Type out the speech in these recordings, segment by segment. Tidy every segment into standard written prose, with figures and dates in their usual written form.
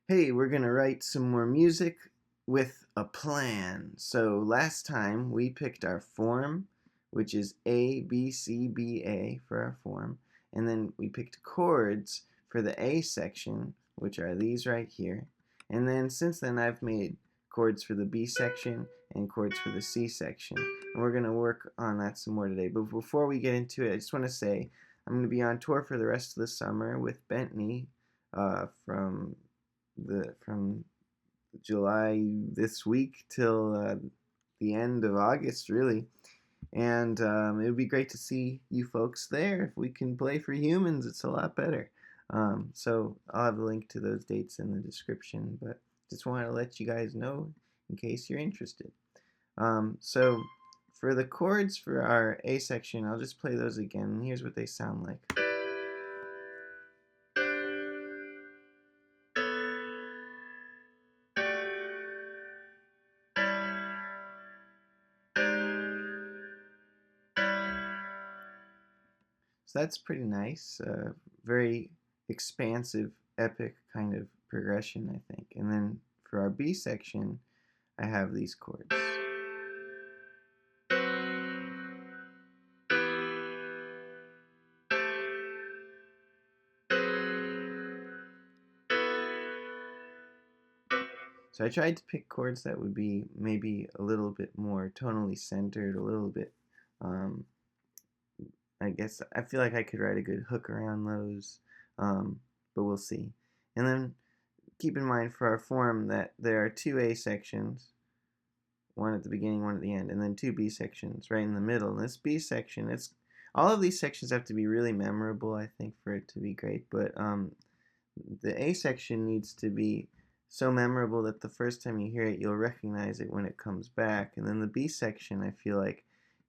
Hey, we're gonna write some more music with a plan. So last time we picked our form, which is A, B, C, B, A for our form, and then we picked chords for the A section, which are these right here. And then since then I've made chords for the B section and chords for the C section. And we're gonna work on that some more today. But before we get into it, I just want to say I'm gonna be on tour for the rest of the summer with Bentley from July this week till the end of August, really. And it would be great to see you folks there. If we can play for humans, it's a lot better. So I'll have a link to those dates in the description, but just wanted to let you guys know in case you're interested. So for the chords for our A section, I'll just play those again. Here's what they sound like. So that's pretty nice. Very expansive, epic kind of progression, I think. And then for our B section, I have these chords. So I tried to pick chords that would be maybe a little bit more tonally centered, a little bit, um, I guess, I feel like I could write a good hook around those, but we'll see. And then keep in mind for our form that there are two A sections, one at the beginning, one at the end, and then two B sections right in the middle. And this B section, it's all of these sections have to be really memorable, I think, for it to be great. But the A section needs to be so memorable that the first time you hear it, you'll recognize it when it comes back. And then the B section, I feel like,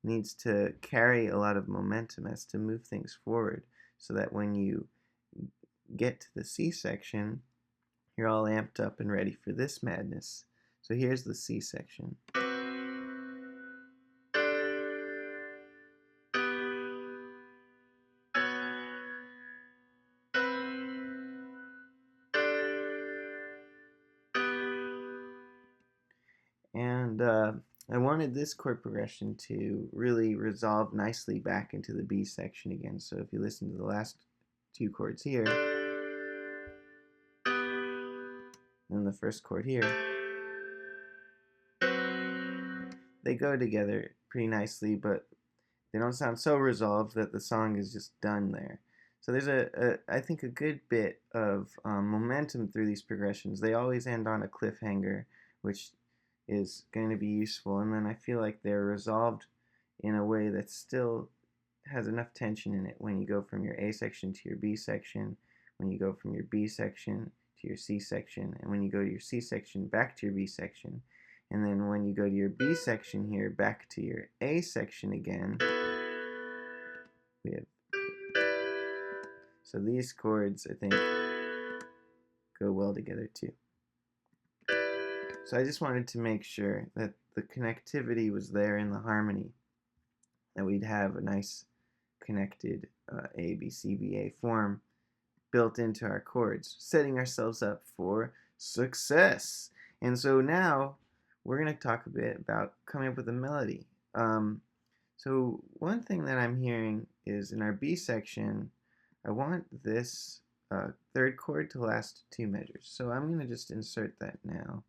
needs to carry a lot of momentum as to move things forward, so that when you get to the C section, you're all amped up and ready for this madness. So here's the C section. And I wanted this chord progression to really resolve nicely back into the B section again. So if you listen to the last two chords here, and the first chord here, they go together pretty nicely, but they don't sound so resolved that the song is just done there. So there's I think, a good bit of momentum through these progressions. They always end on a cliffhanger, which is going to be useful. And then I feel like they're resolved in a way that still has enough tension in it when you go from your A section to your B section, when you go from your B section to your C section, and when you go to your C section back to your B section. And then when you go to your B section here, back to your A section again, we have, so these chords, I think, go well together too. So I just wanted to make sure that the connectivity was there in the harmony, that we'd have a nice connected A, B, C, B, A form built into our chords, setting ourselves up for success. And so now we're going to talk a bit about coming up with a melody. So one thing that I'm hearing is in our B section, I want this third chord to last two measures. So I'm going to just insert that now.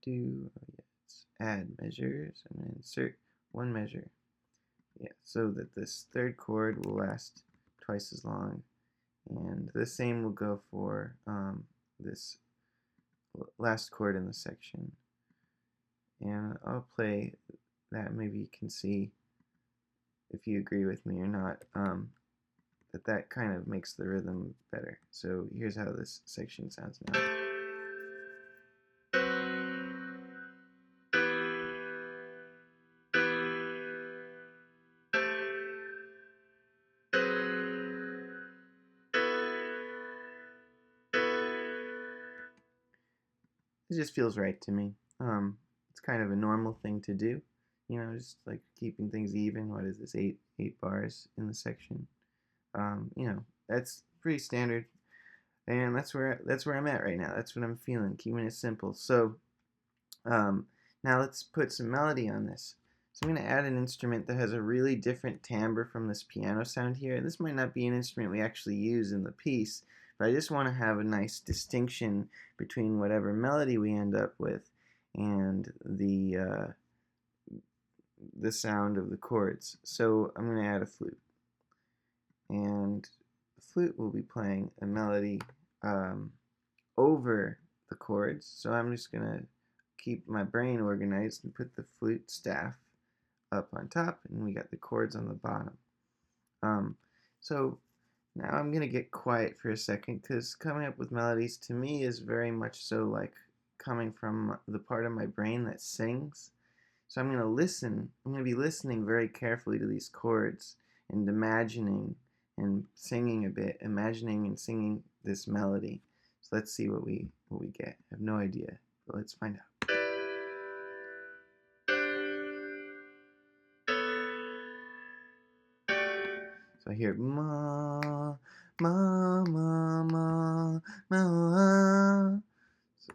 Yes, add measures. I'm going to insert one measure. Yeah, so that this third chord will last twice as long. And the same will go for this last chord in the section. And I'll play that. Maybe you can see if you agree with me or not, that kind of makes the rhythm better. So here's how this section sounds now. It just feels right to me. It's kind of a normal thing to do, just like keeping things even. What is this, eight bars in the section? That's pretty standard. And that's where I'm at right now. That's what I'm feeling, keeping it simple. So now let's put some melody on this. So I'm going to add an instrument that has a really different timbre from this piano sound here. This might not be an instrument we actually use in the piece, but I just want to have a nice distinction between whatever melody we end up with and the sound of the chords. So I'm going to add a flute. And the flute will be playing a melody over the chords. So I'm just going to keep my brain organized and put the flute staff up on top, and we got the chords on the bottom. So now I'm going to get quiet for a second, because coming up with melodies to me is very much so like coming from the part of my brain that sings. So I'm going to listen. I'm going to be listening very carefully to these chords and imagining and singing a bit, imagining and singing this melody. So let's see what we get. I have no idea, but let's find out. So I hear ma, ma, ma, ma, ma. So,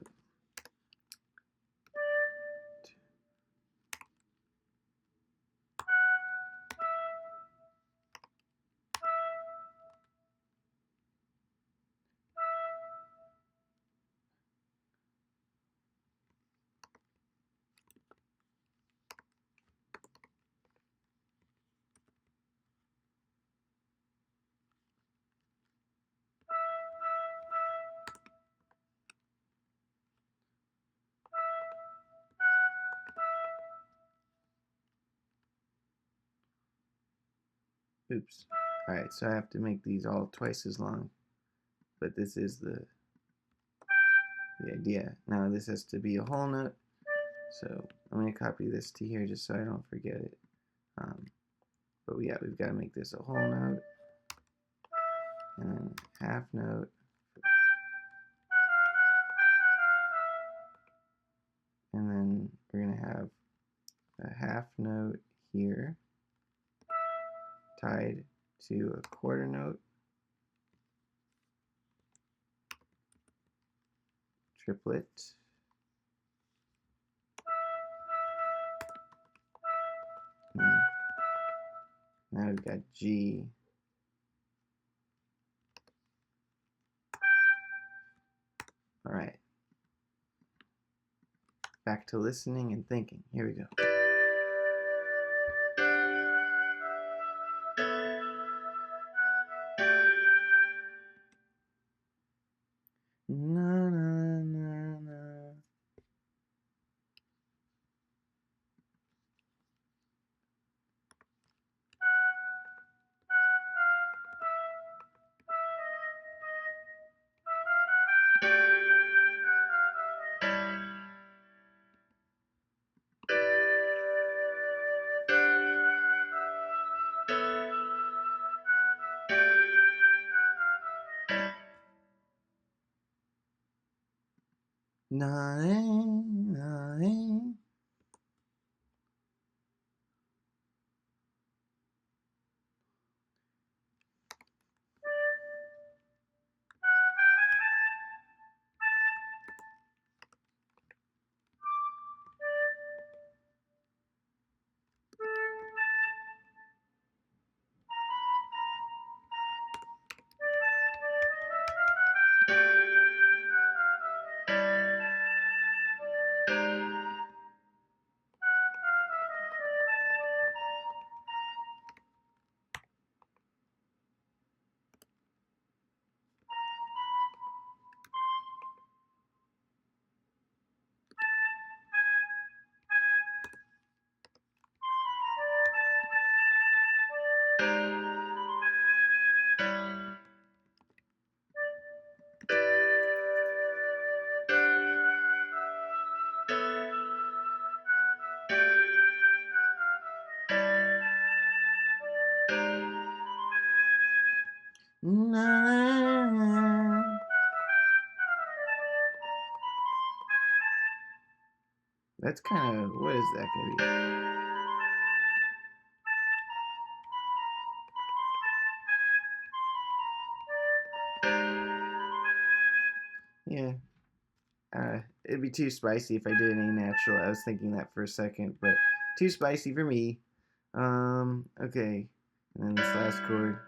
oops. Alright, so I have to make these all twice as long, but this is the idea. Now this has to be a whole note, so I'm going to copy this to here just so I don't forget it. But yeah, we've got to make this a whole note, and then half note, and then we're going to have a half note here tied to a quarter note, triplet, and now we've got G, alright, back to listening and thinking, here we go. Na, na, na, na. Na, na, na. Na. That's kind of, what is that going to be? Yeah. It'd be too spicy if I did an A natural. I was thinking that for a second, but too spicy for me. Okay. And then this last chord.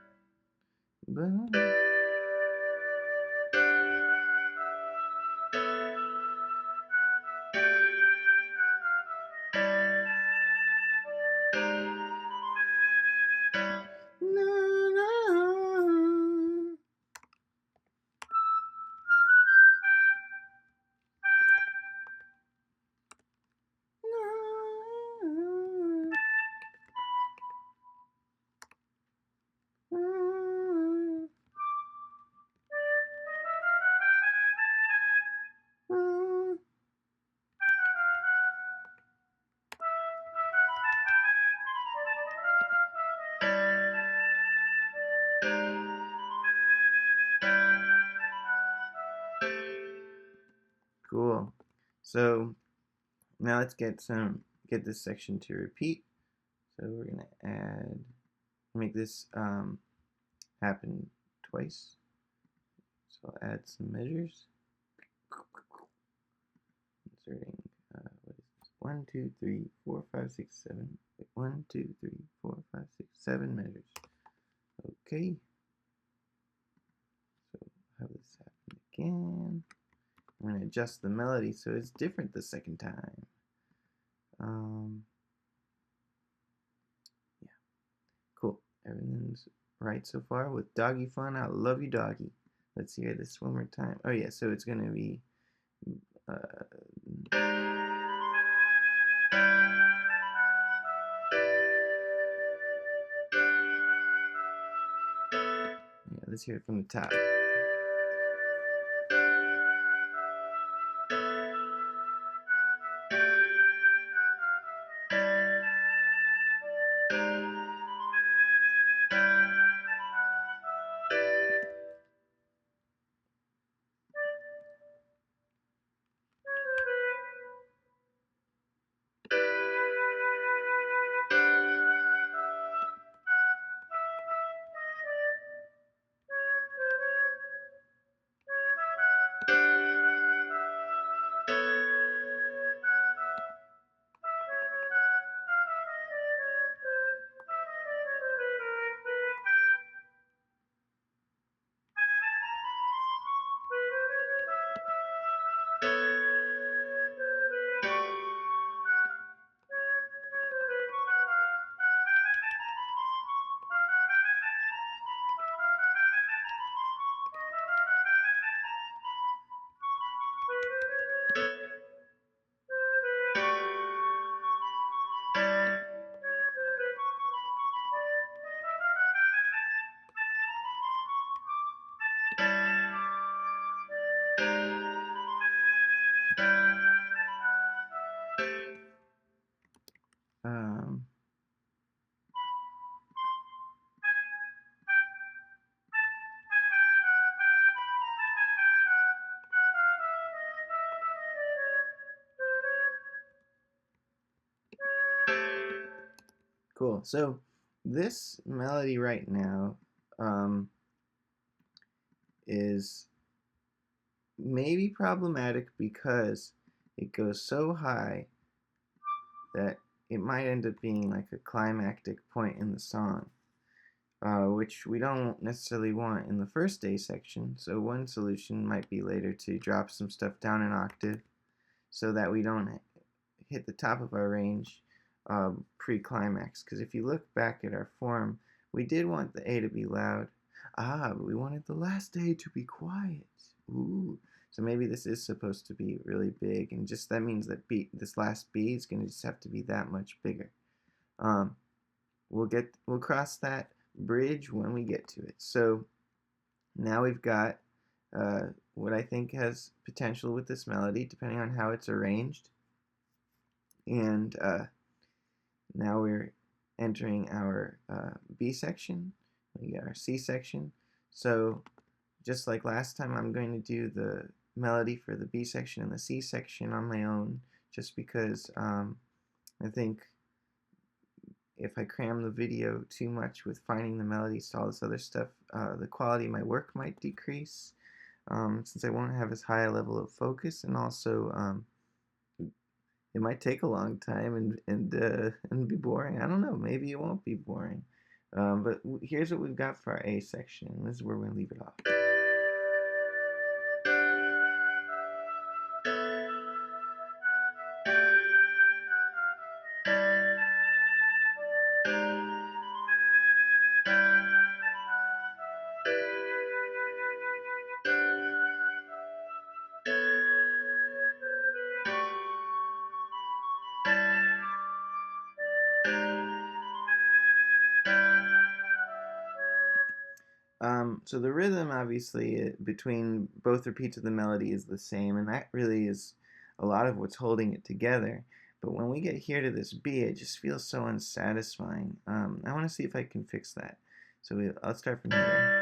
Cool. So now let's get this section to repeat. So we're gonna make this happen twice. So I'll add some measures. Inserting what is this? 1, 2, 3, 4, 5, 6, 7. Wait, 1, 2, 3, 4, 5, 6, 7 measures. Okay. So have this happen again. I'm going to adjust the melody so it's different the second time. Yeah. Cool. Everything's right so far with Doggy Fun. I love you, Doggy. Let's hear this one more time. Oh, yeah. So it's going to be. Yeah, let's hear it from the top. Um, Cool. So this melody right now is maybe problematic because it goes so high that it might end up being like a climactic point in the song, which we don't necessarily want in the first A section. So one solution might be later to drop some stuff down an octave so that we don't hit the top of our range pre-climax. Because if you look back at our form, we did want the A to be loud. But we wanted the last A to be quiet. Ooh. So maybe this is supposed to be really big, and just that means that this last B is going to just have to be that much bigger. We'll cross that bridge when we get to it. So now we've got what I think has potential with this melody, depending on how it's arranged. And now we're entering our B section. We got our C section. So just like last time, I'm going to do the melody for the B section and the C section on my own, just because I think if I cram the video too much with finding the melodies to all this other stuff, the quality of my work might decrease. since I won't have as high a level of focus, and also it might take a long time and be boring. I don't know. Maybe it won't be boring. But here's what we've got for our A section. This is where we're gonna leave it off. So the rhythm, obviously, between both repeats of the melody is the same, and that really is a lot of what's holding it together. But when we get here to this B, it just feels so unsatisfying. I want to see if I can fix that. So I'll start from here.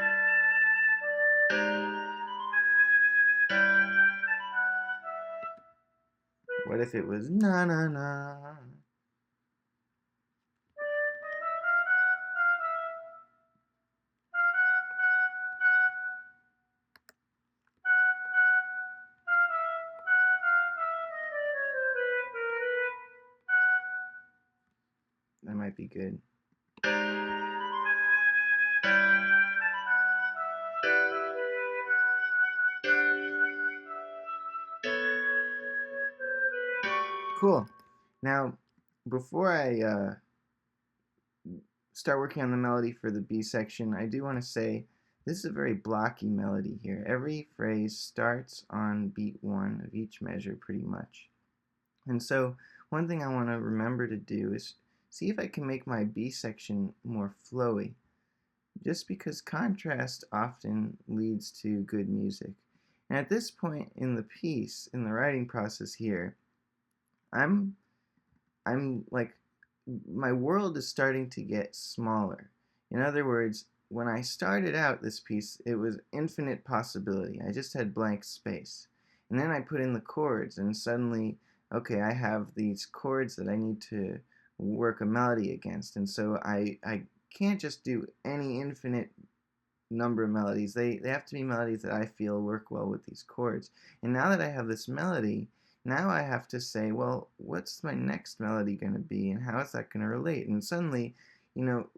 What if it was na na na? That might be good. Cool. Now, before I start working on the melody for the B section, I do want to say this is a very blocky melody here. Every phrase starts on beat 1 of each measure pretty much. And so one thing I want to remember to do is see if I can make my B section more flowy, just because contrast often leads to good music. And at this point in the piece, in the writing process here, I'm like, my world is starting to get smaller. In other words, when I started out this piece, it was infinite possibility. I just had blank space. And then I put in the chords, and suddenly, okay, I have these chords that I need to work a melody against. And so I can't just do any infinite number of melodies. They have to be melodies that I feel work well with these chords. And now that I have this melody, now I have to say, well, what's my next melody going to be, and how is that going to relate? And suddenly,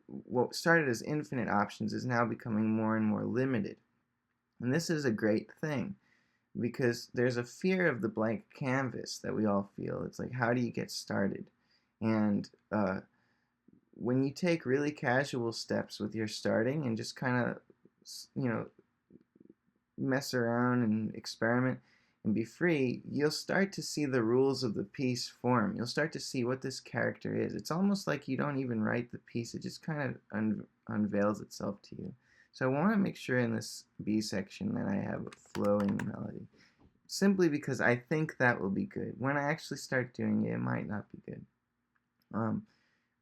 what started as infinite options is now becoming more and more limited. And this is a great thing, because there's a fear of the blank canvas that we all feel. It's like, how do you get started? And when you take really casual steps with your starting and just kind of, mess around and experiment and be free, you'll start to see the rules of the piece form. You'll start to see what this character is. It's almost like you don't even write the piece. It just kind of unveils itself to you. So I want to make sure in this B section that I have a flowing melody, simply because I think that will be good. When I actually start doing it, it might not be good.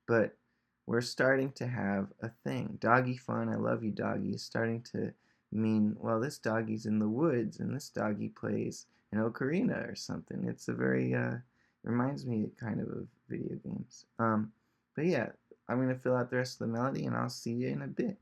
But we're starting to have a thing. Doggy fun, I love you doggy, is starting to mean, well, this doggy's in the woods and this doggy plays an ocarina or something. It's a very, reminds me kind of video games. But yeah, I'm going to fill out the rest of the melody and I'll see you in a bit.